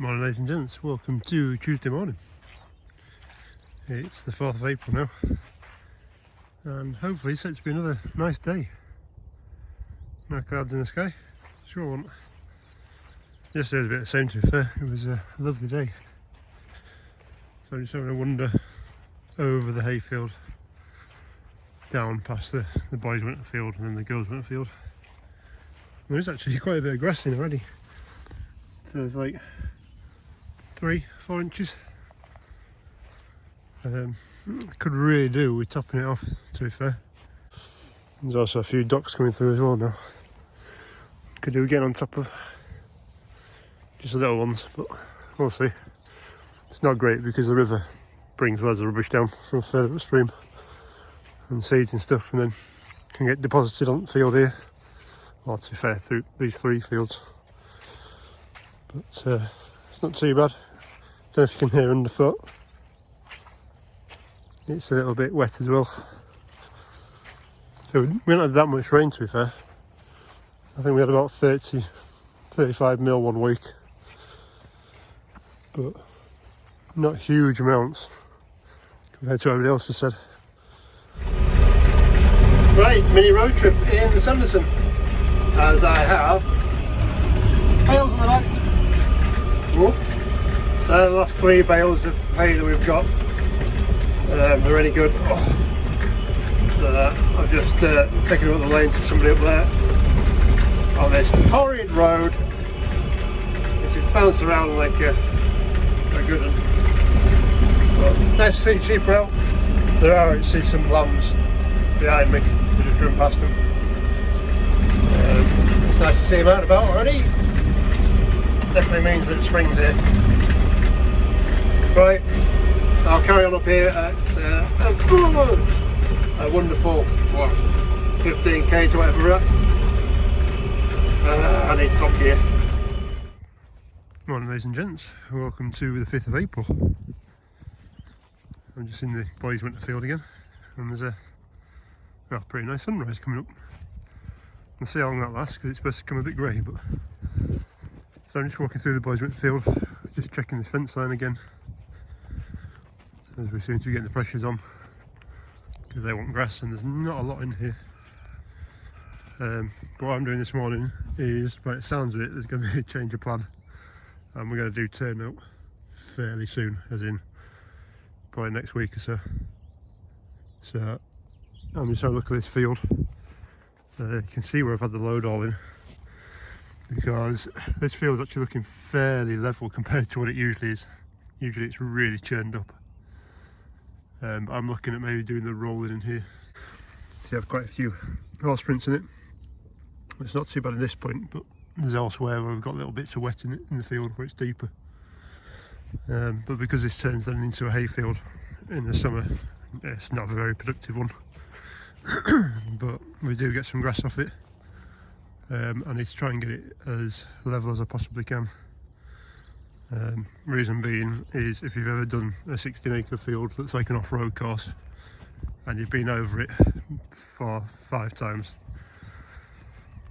Morning ladies and gents, welcome to Tuesday morning. It's the 4th of April now and hopefully it's set to be another nice day. No clouds in the sky, sure won't. Yesterday was a bit the same to be fair, it was a lovely day. So I'm just having a wander over the hayfield, down past the boys went to the field and then the girls went to the field. There is actually quite a bit of grass in already, so there's like 3-4 inches. Could really do with topping it off, to be fair. There's also a few ducks coming through as well now. Could do getting on top of just the little ones, but we'll see. It's not great because the river brings loads of rubbish down from further upstream and seeds and stuff, and then can get deposited on the field here. Well, to be fair, through these 3 fields, but it's not too bad. Don't know if you can hear underfoot. It's a little bit wet as well. So we didn't have that much rain, to be fair. I think we had about 35 mil one week, but not huge amounts compared to what everybody else has said. Right, mini road trip in the Sanderson, as I have bales on the back. Whoop. So the last 3 bales of hay that we've got, they're any good. So I've just taken up the lane to somebody up there on this horrid road, which is bounced around like a good one. But nice to see sheep out. There are actually some lambs behind me. We just driven past them. It's nice to see them out and about already. Definitely means that spring's here. Right, I'll carry on up here at a wonderful 15k to whatever we're at. I need top gear. Morning ladies and gents, welcome to the 5th of April. I'm just in the boys went to field again, and there's a pretty nice sunrise coming up. We'll see how long that lasts because it's supposed to become a bit grey, but so I'm just walking through the boys went to field, just checking this fence line again, as we seem to be getting the pressures on because they want grass and there's not a lot in here. But what I'm doing this morning is, by the sounds of it, there's going to be a change of plan and we're going to do turnout fairly soon, as in probably next week or so. So I'm just having a look at this field. You can see where I've had the load all in, because this field is actually looking fairly level compared to what it usually is. Usually it's really churned up. I'm looking at maybe doing the rolling in here. So you have quite a few horse prints in it. It's not too bad at this point, but there's elsewhere where we've got little bits of wet in it in the field where it's deeper. But because this turns then into a hay field in the summer, it's not a very productive one. But we do get some grass off it. I need to try and get it as level as I possibly can. Reason being is, if you've ever done a 16-acre field that's like an off-road course and you've been over it 4-5 times,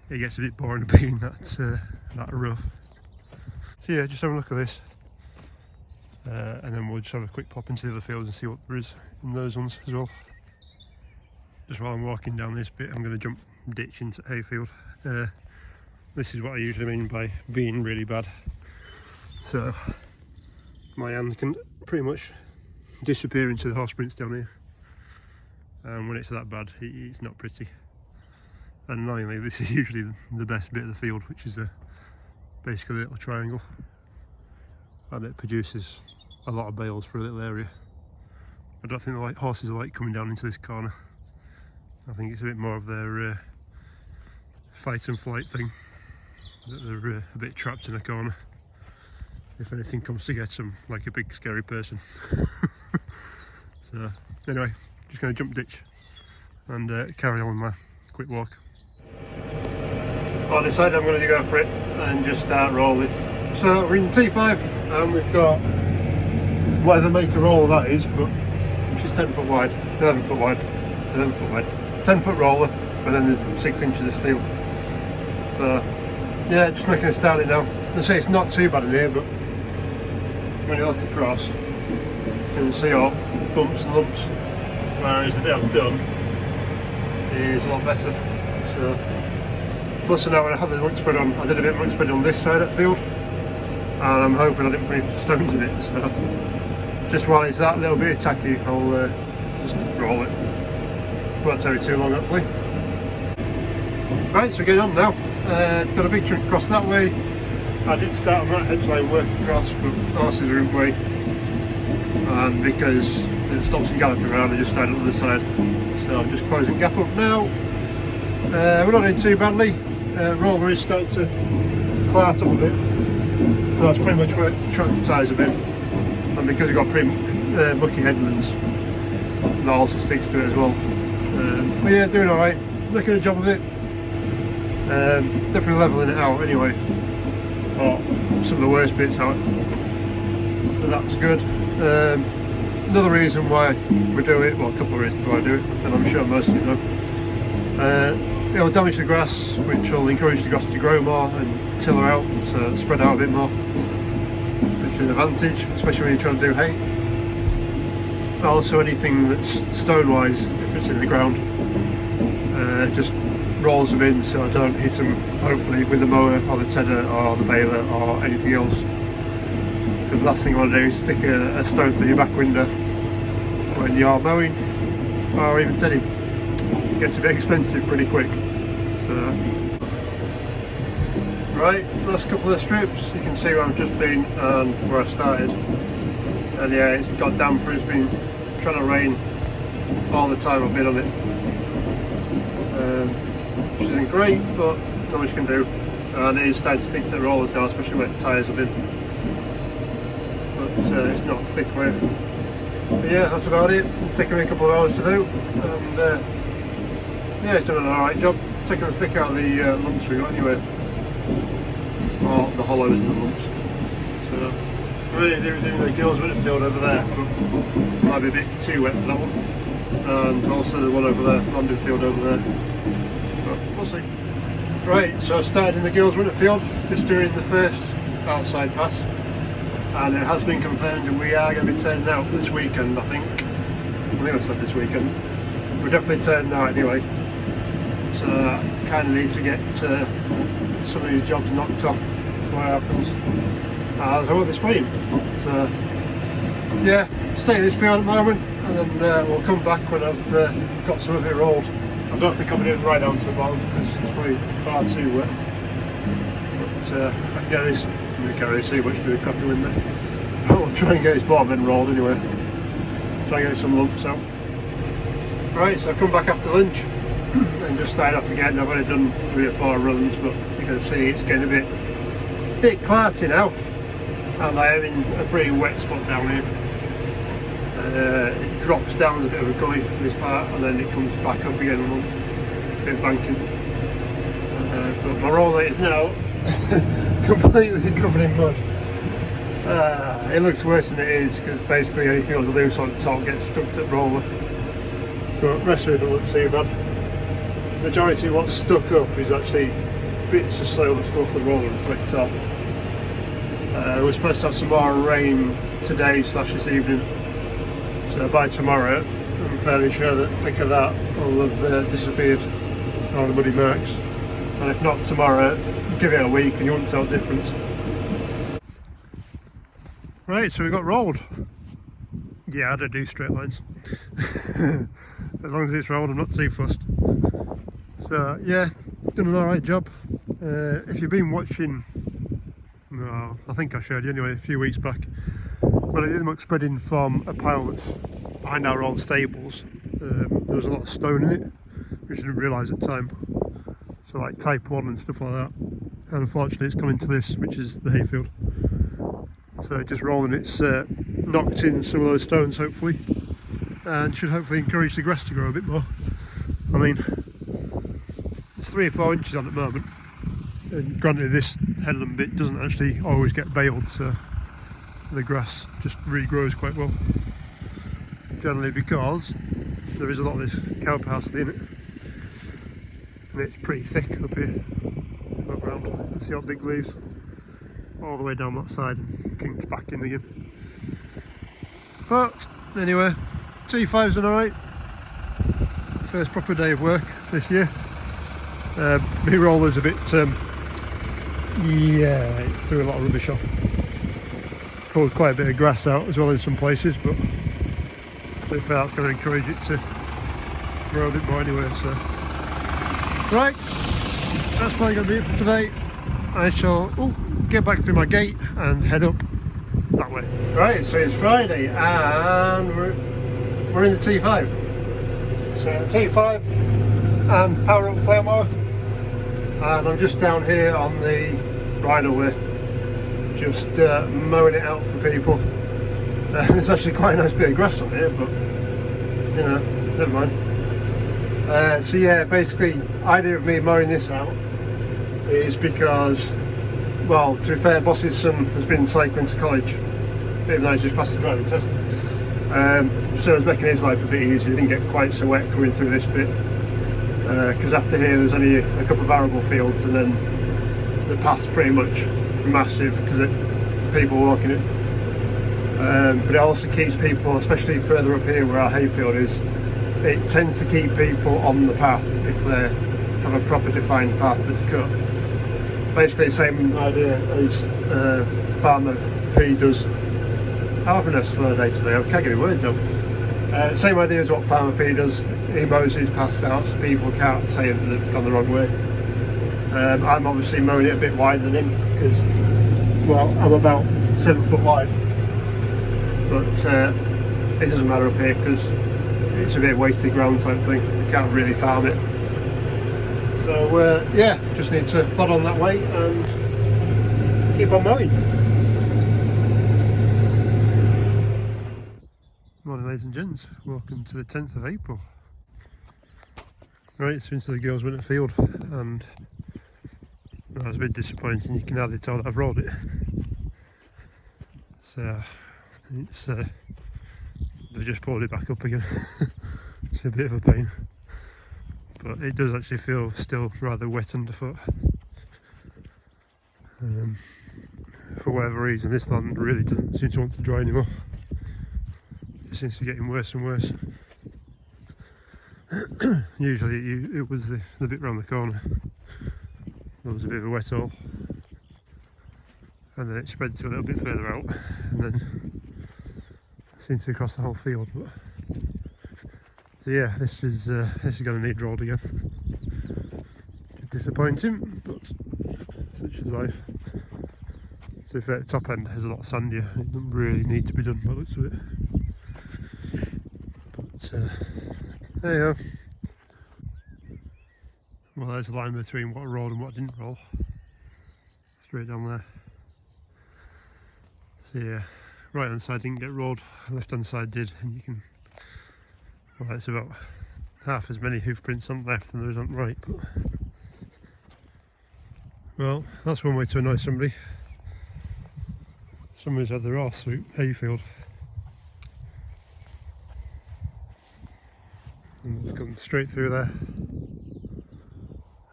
it gets a bit boring being that rough. So yeah, just have a look at this, and then we'll just have a quick pop into the other fields and see what there is in those ones as well. Just while I'm walking down this bit, I'm going to jump ditch into hayfield. This is what I usually mean by being really bad. So my hand can pretty much disappear into the horse prints down here, and when it's that bad, it's not pretty. And annoyingly, this is usually the best bit of the field, which is basically a little triangle, and it produces a lot of bales for a little area. I don't think the horses like coming down into this corner. I think it's a bit more of their fight and flight thing, that they're a bit trapped in a corner if anything comes to get them, like a big scary person. So anyway, just going to jump ditch and carry on with my quick walk. I decided I'm going to go for it and just start rolling. So we're in T5 and we've got whatever make a roller that is, but which is 10 foot wide, 11 foot wide, 11 foot wide, 10 foot roller, and then there's 6 inches of steel. So yeah, just making a start it now. They say it's not too bad in here, but when you look across, you can see all bumps and lumps, whereas the bit I've done is a lot better. So, plus now when I had the muck spread on, I did a bit of muck spread on this side of the field, and I'm hoping I didn't put any stones in it. So just while it's that little bit tacky, I'll just roll it. Won't take me too long, hopefully. Right, so we're getting on now. Done a big chunk across that way. I did start on that hedge line work across, but the horses are in the way, and because it stops them galloping around, I just started on the other side. So I'm just closing gap up now. We're not doing too badly. Roller is starting to quiet up a bit. That's pretty much where tractor tyres have been, and because we've got pretty mucky headlands, that also sticks to it as well. But yeah, doing alright, making a job of it. Definitely levelling it out anyway, or some of the worst bits out, so that's good. Another reason why we do it, well, a couple of reasons why I do it, and I'm sure most of you know. It'll damage the grass, which will encourage the grass to grow more and tiller out, so spread out a bit more, which is an advantage, especially when you're trying to do hay. Also, anything that's stone wise, if it's in the ground, just rolls them in so I don't hit them, hopefully, with the mower or the tedder or the baler or anything else. Because the last thing I want to do is stick a stone through your back window when you're mowing or even tedding. It gets a bit expensive pretty quick. So, right, last couple of strips, you can see where I've just been and where I started. And yeah, it's got damper, it's been trying to rain all the time I've been on it. Which isn't great, but not much you can do. And it is starting to stick to the rollers now, especially where the tyres have been. But it's not thick layer. But yeah, that's about it. It's taken me a couple of hours to do, and yeah, it's done an alright job. Taking the thick out of the lumps we got anyway, or the hollows in the lumps. So really doing the girls' winter field over there, but might be a bit too wet for that one. And also the one over there, London field over there. But we'll see. Right, so I started in the girls' winter field, just doing the first outside pass, and it has been confirmed that we are going to be turning out this weekend. I think I said this weekend. We're definitely turning out anyway. So I kind of need to get some of these jobs knocked off before it happens, as I won't be spraying. So yeah, stay in this field at the moment, and then we'll come back when I've got some of it rolled. I don't think I'm going to right down to the bottom because it's probably far too wet. But I can get this, I can't really see much through the crappy window. But we'll try and get this bottom end rolled anyway. Try and get some lumps out. Right, so I've come back after lunch and just started off again. I've only done 3 or 4 runs, but you can see it's getting a bit clarty now. And I am in a pretty wet spot down here. It drops down a bit of a gully this part, and then it comes back up again and a bit of banking. But my roller is now completely covered in mud. It looks worse than it is, because basically anything on the loose on top gets stuck to the roller. But the rest of it doesn't look too bad. The majority of what's stuck up is actually bits of soil that's come off the roller and flicked off. We're supposed to have some more rain today / this evening. So by tomorrow, I'm fairly sure that the thick of that will have disappeared, all the muddy marks. And if not tomorrow, give it a week and you won't tell the difference. Right, so we got rolled. Yeah, I don't do straight lines. As long as it's rolled, I'm not too fussed. So yeah, done an alright job. If you've been watching, well, I think I showed you anyway a few weeks back, when I did the muck spreading from a pile that's behind our old stables, there was a lot of stone in it, which I didn't realise at the time. So like type 1 and stuff like that. And unfortunately it's come into this, which is the hayfield. So just rolling, it's knocked in some of those stones hopefully, and should hopefully encourage the grass to grow a bit more. I mean, it's 3 or 4 inches on at the moment, and granted this headland bit doesn't actually always get baled, so the grass just regrows quite well, generally, because there is a lot of this cow parsley in it, and it's pretty thick up here. Look round, see how big leaves. all the way down that side and kinked back in again. But anyway, T5's done alright. First proper day of work this year. My roller's a bit, yeah, it threw a lot of rubbish off. Pulled quite a bit of grass out as well in some places, but to be fair, that's going to encourage it to grow a bit more anyway. So, right, that's probably going to be it for today. I shall get back through my gate and head up that way. Right, so it's Friday and we're in the T5. So T5 and power up flail mower, and I'm just down here on the bridleway, just mowing it out for people. There's actually quite a nice bit of grass on here, but you know, never mind. So yeah, basically, idea of me mowing this out is because, well, to be fair, boss's son has been cycling to college, even though he's just passed the driving test. So it's making his life a bit easier. He didn't get quite so wet coming through this bit, because after here there's only a couple of arable fields, and then the path's pretty much massive because people walking it. But it also keeps people, especially further up here where our hayfield is, it tends to keep people on the path if they have a proper defined path that's cut. Basically the same idea as Farmer P does. I'm having a slow day today, I can't get my words up. Same idea as what Farmer P does. He mows his paths out so people can't say that they've gone the wrong way. I'm obviously mowing it a bit wider than him because, well, I'm about 7 foot wide. But it doesn't matter up here because it's a bit wasted ground type thing. You can't really farm it. So yeah, just need to plod on that way and keep on mowing. Morning ladies and gents, welcome to the 10th of April. Right, so into the girls went at field, and that was a bit disappointing. You can hardly tell that I've rolled it. So it's they've just pulled it back up again. It's a bit of a pain, but it does actually feel still rather wet underfoot. For whatever reason, this land really doesn't seem to want to dry anymore. It seems to be getting worse and worse. Usually it was the bit round the corner. There was a bit of a wet hole, and then it spread to a little bit further out, and then it seems to be across the whole field. But so yeah, this is going to need rolled again. Disappointing, but such is life. To be fair, the top end has a lot of sand here. It doesn't really need to be done by the looks of it. But there you go. Well, there's a line between what I rolled and what I didn't roll. Straight down there. So yeah, right hand side didn't get rolled, left hand side did, and you can, well, it's about half as many hoof prints on the left than there is on the right, but well, that's one way to annoy somebody. Somebody's had their arse through hayfield. And they've come straight through there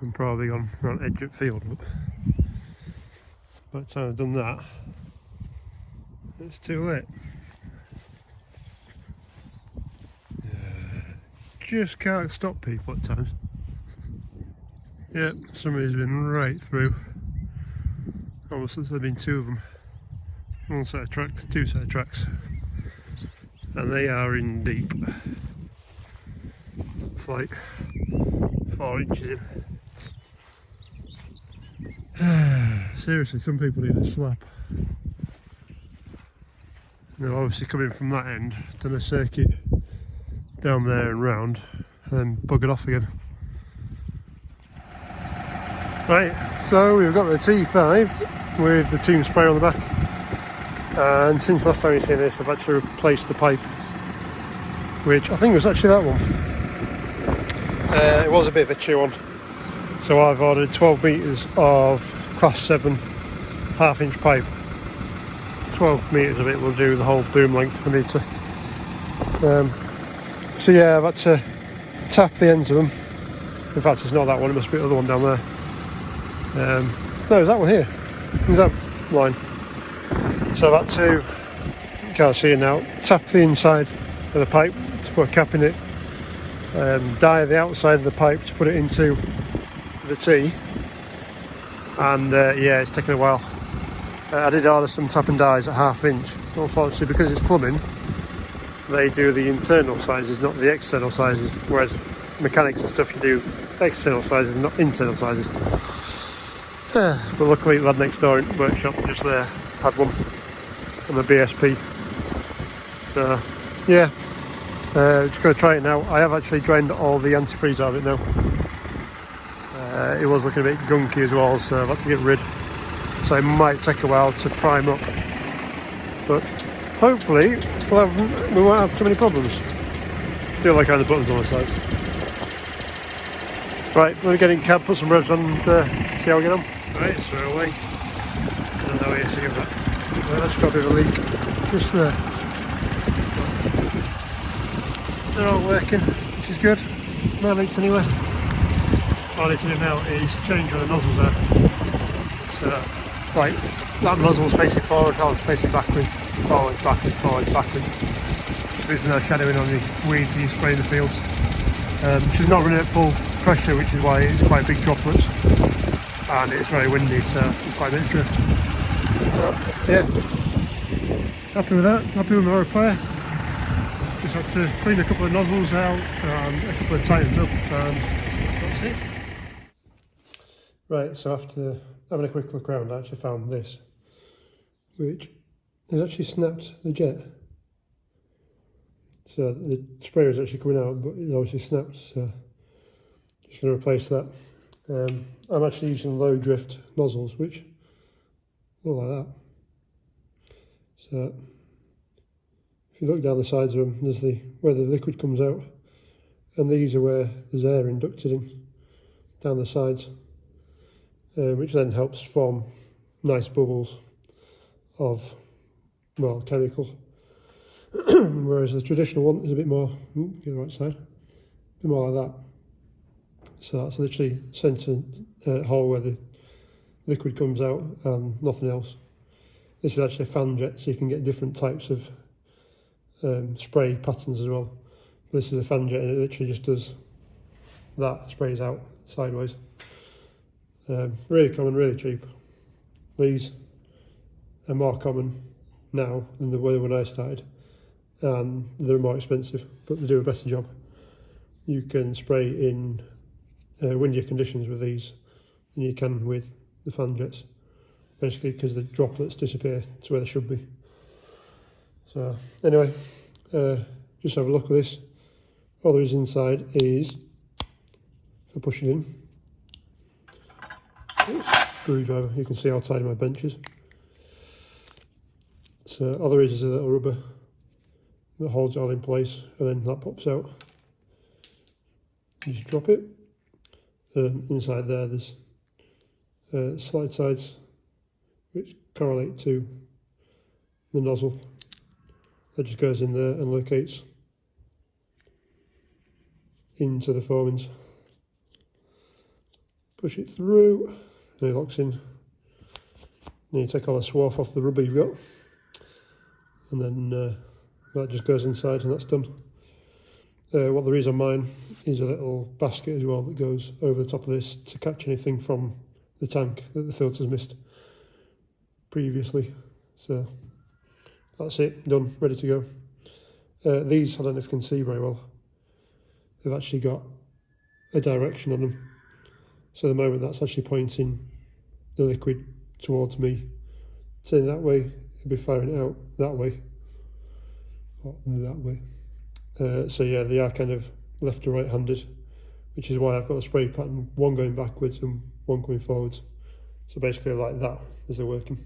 and probably gone around edge of field, but by the time I've done that, it's too late. Just can't stop people at times. Yep, somebody's been right through. Almost as there have been two of them. One set of tracks, two set of tracks. And they are in deep. It's like 4 inches in. Seriously, some people need a slap. They're obviously coming from that end, done a circuit down there and round, and then buggered off again. Right, so we've got the T5 with the Team Sprayer on the back, and since last time you've seen this, I've actually replaced the pipe, which I think was actually that one. It was a bit of a chew on, so I've ordered 12 metres of class 7 half-inch pipe. 12 metres of it will do the whole boom length if I need to. So yeah, I've had to tap the ends of them. In fact, it's not that one, it must be the other one down there. No, it's that one here. Is that line. So I've had to, you can't see it now, tap the inside of the pipe to put a cap in it, dye the outside of the pipe to put it into the tee, and yeah, it's taken a while. I did order some tap and dyes at 1/2 inch. Unfortunately, because it's plumbing, they do the internal sizes, not the external sizes, whereas mechanics and stuff, you do external sizes, not internal sizes. But luckily the lad next door in the workshop just there had one on the BSP. So yeah, just going to try it now. I have actually drained all the antifreeze out of it now. It was looking a bit gunky as well, so I've had to get rid. So it might take a while to prime up, but hopefully we won't have too many problems. Do like kind of buttons on the sides. Right, let me get in cab, put some revs on, and see how we get on. Right, so away. I don't know where you see that. Right, that's got a bit of a leak just there. They're all working, which is good. No leaks anywhere. All I need to do now is change where the nozzles are. So, like, that nozzle's facing forward, that one's facing backwards, forwards, backwards, forwards, backwards. So there's no shadowing on the weeds you spray in the fields. She's not running at full pressure, which is why it's quite big droplets. And it's very windy, so it's quite a bit of drift. Yeah, happy with that, happy with my repair. Just had to clean a couple of nozzles out and a couple of tightens up, and that's it. Right, so after having a quick look around, I actually found this, which has actually snapped the jet. So the sprayer is actually coming out, but it's obviously snapped, so just going to replace that. I'm actually using low drift nozzles, which look like that. So if you look down the sides of them, there's where the liquid comes out, and these are where there's air inducted in down the sides, which then helps form nice bubbles of, well, chemical. Whereas the traditional one is a bit more, get the right side, a bit more like that. So that's literally centre hole where the liquid comes out and nothing else. This is actually a fan jet, so you can get different types of spray patterns as well. This is a fan jet and it literally just does that, sprays out sideways. Really common, really cheap. These are more common now than they were when I started, and they're more expensive, but they do a better job. You can spray in windier conditions with these than you can with the fan jets, basically because the droplets disappear to where they should be. So anyway, just have a look at this. All there is inside is, if I push it in, screwdriver. You can see how tight my bench is. So all there is a little rubber that holds it all in place, and then that pops out. You just drop it. Inside there there's slide sides which correlate to the nozzle. That just goes in there and locates into the formings. Push it through and it locks in. Then you take all the swarf off the rubber you've got, and then that just goes inside and that's done. What there is on mine is a little basket as well that goes over the top of this to catch anything from the tank that the filter's missed previously. So that's it, done, ready to go. These, I don't know if you can see very well, they've actually got a direction on them. So at the moment that's actually pointing the liquid towards me. Turning that way, it'll be firing it out that way, or that way. So yeah, they are kind of left to right handed, which is why I've got a spray pattern, one going backwards and one coming forwards. So basically like that as they're working.